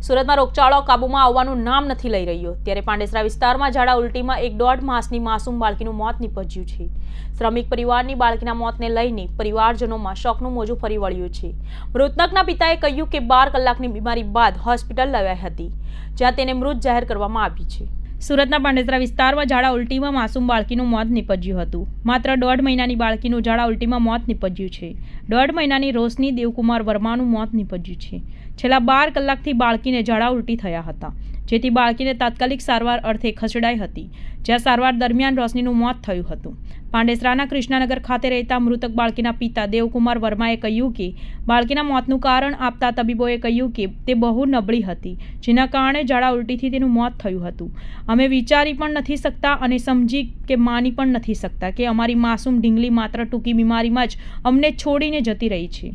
સુરતમાં રોગચાળો કાબૂમાં આવવાનું નામ નથી લઈ રહ્યો ત્યારે પાંડેસરા વિસ્તારમાં ઝાડા ઉલટીમાં 1.5 માસની માસૂમ બાળકીનું મોત નીપજ્યું છે। શ્રમિક પરિવારની બાળકીના મોતને લઈને પરિવારજનોમાં શોકનું મોજું ફરી વળ્યું છે। મૃતકના પિતાએ કહ્યું કે 12 કલાકની બીમારી બાદ હોસ્પિટલ લવાઈ હતી, જ્યાં તેને મૃત જાહેર કરવામાં આવી છે। સુરતના પાંડેસરા વિસ્તારમાં ઝાડા ઉલટીમાં માસૂમ બાળકીનું મોત નીપજ્યું હતું। માત્ર 1.5 મહિનાની બાળકીનું ઝાડા ઉલટીમાં મોત નીપજ્યું છે। 1.5 મહિનાની રોશની દેવકુમાર વર્માનું મોત નીપજ્યું છે। છેલ્લા 12 કલાકથી બાળકીને ઝાડા ઉલટી થયા હતા, જેથી બાળકીને તાત્કાલિક સારવાર અર્થે ખસેડાઈ હતી, જ્યાં સારવાર દરમિયાન રોશનીનું મોત થયું હતું। પાંડેસરાના કૃષ્ણનગર ખાતે રહેતા મૃતક બાળકીના પિતા દેવકુમાર વર્માએ કહ્યું કે બાળકીના મોતનું કારણ આપતા તબીબોએ કહ્યું કે તે બહુ નબળી હતી, જેના કારણે ઝાડા ઉલટીથી તેનું મોત થયું હતું। અમે વિચારી પણ નથી શકતા અને સમજી કે માની પણ નથી શકતા કે અમારી માસૂમ ઢીંગલી માત્ર ટૂંકી બીમારીમાં જ અમને છોડીને જતી રહી છે।